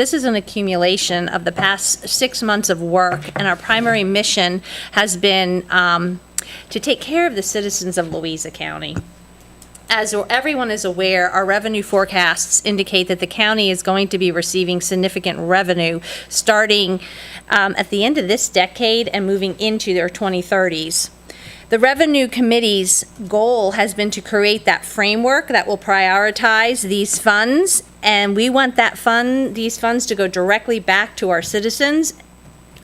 This is an accumulation of the past 6 months of work, and our primary mission has been to take care of the citizens of Louisa County. As everyone is aware, our revenue forecasts indicate that the county is going to be receiving significant revenue starting at the end of this decade and moving into their 2030s. The Revenue Committee's goal has been to create that framework that will prioritize these funds, and we want these funds to go directly back to our citizens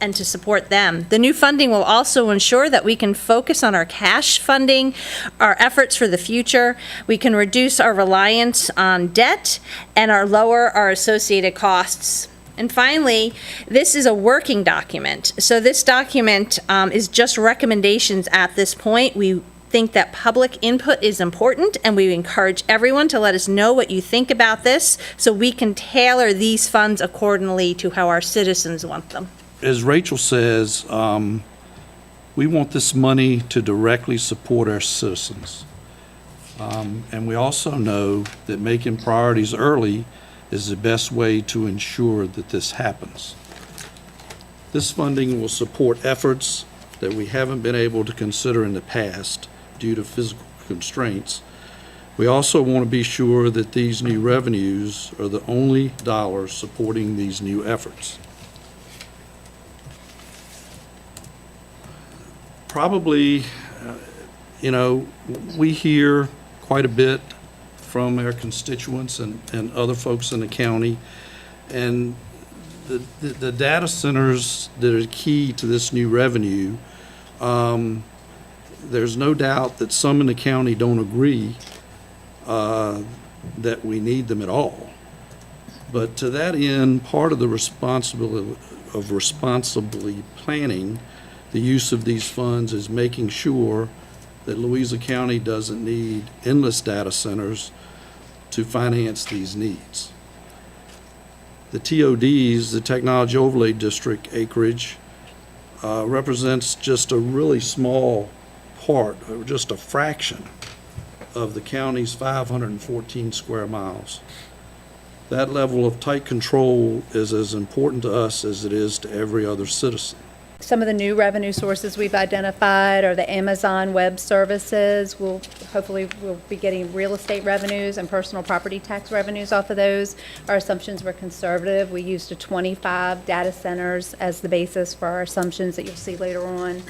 and to support them. The new funding will also ensure that we can focus on our cash funding, our efforts for the future. We can reduce our reliance on debt and lower our associated costs. And finally, this is a working document. So this document is just recommendations at this point. We think that public input is important, and we encourage everyone to let us know what you think about this so we can tailor these funds accordingly to how our citizens want them. As Rachel says, we want this money to directly support our citizens. And we also know that making priorities early is the best way to ensure that this happens. This funding will support efforts that we haven't been able to consider in the past due to physical constraints. We also want to be sure that these new revenues are the only dollars supporting these new efforts. Probably, we hear quite a bit from our constituents and other folks in the county, and the data centers that are key to this new revenue, there's no doubt that some in the county don't agree that we need them at all. But to that end, part of the responsibility of responsibly planning the use of these funds is making sure that Louisa County doesn't need endless data centers to finance these needs. The TODs, the Technology Overlay District acreage, represents just a really small part, or just a fraction of the county's 514 square miles. That level of tight control is as important to us as it is to every other citizen. Some of the new revenue sources we've identified are the Amazon Web Services. Hopefully we'll be getting real estate revenues and personal property tax revenues off of those. Our assumptions were conservative. We used 25 data centers as the basis for our assumptions that you'll see later on.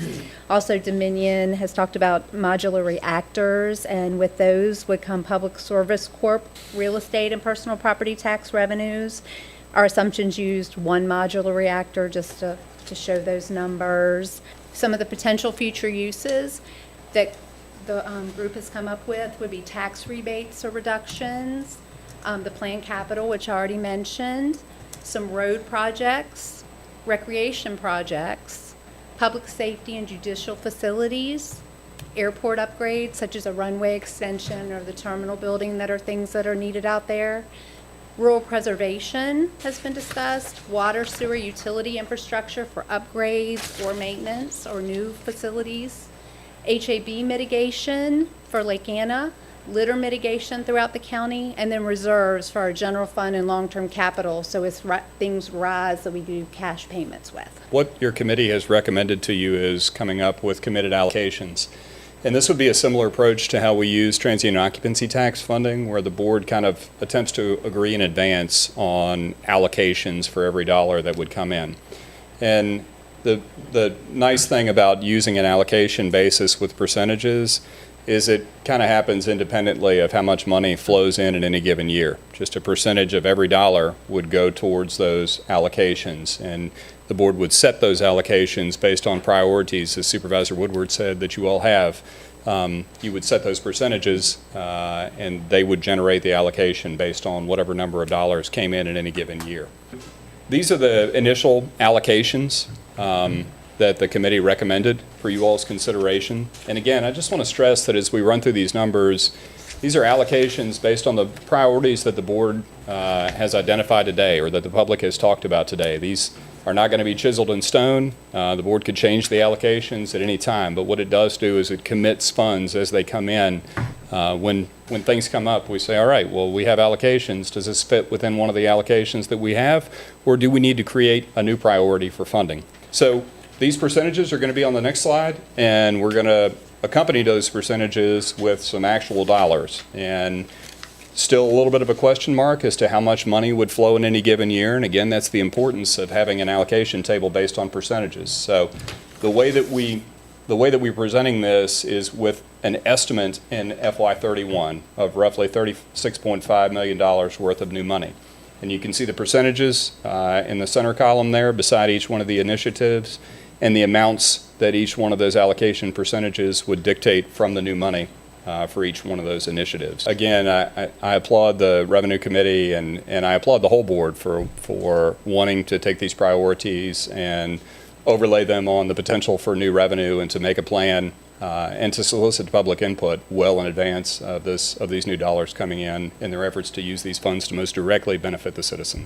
Also, Dominion has talked about modular reactors, and with those would come Public Service Corp real estate and personal property tax revenues. Our assumptions used one modular reactor just to show those numbers. Some of the potential future uses that the group has come up with would be tax rebates or reductions, the planned capital, which I already mentioned, some road projects, recreation projects, public safety and judicial facilities, airport upgrades such as a runway extension or the terminal building that are things that are needed out there. Rural preservation has been discussed, water, sewer, utility infrastructure for upgrades or maintenance or new facilities, HAB mitigation for Lake Anna, litter mitigation throughout the county, and then reserves for our general fund and long-term capital, so as things rise that we do cash payments with. What your committee has recommended to you is coming up with committed allocations. And this would be a similar approach to how we use transient occupancy tax funding, where the board kind of attempts to agree in advance on allocations for every dollar that would come in. And the nice thing about using an allocation basis with percentages is it kind of happens independently of how much money flows in any given year. Just a percentage of every dollar would go towards those allocations, and the board would set those allocations based on priorities, as Supervisor Woodward said, that you all have. You would set those percentages, and they would generate the allocation based on whatever number of dollars came in any given year. These are the initial allocations that the committee recommended for you all's consideration. And again, I just want to stress that as we run through these numbers, these are allocations based on the priorities that the board has identified today, or that the public has talked about today. These are not going to be chiseled in stone. The board could change the allocations at any time, but what it does do is it commits funds as they come in When things come up, we say, all right, well, we have allocations. Does this fit within one of the allocations that we have? Or do we need to create a new priority for funding? So these percentages are going to be on the next slide, and we're going to accompany those percentages with some actual dollars. And still a little bit of a question mark as to how much money would flow in any given year. And again, that's the importance of having an allocation table based on percentages. So the way that we're presenting this is with an estimate in FY31 of roughly $36.5 million worth of new money. And you can see the percentages in the center column there beside each one of the initiatives and the amounts that each one of those allocation percentages would dictate from the new money for each one of those initiatives. Again, I applaud the Revenue Committee and I applaud the whole board for wanting to take these priorities and overlay them on the potential for new revenue and to make a plan and to solicit public input well in advance of these new dollars coming in their efforts to use these funds to most directly benefit the citizens.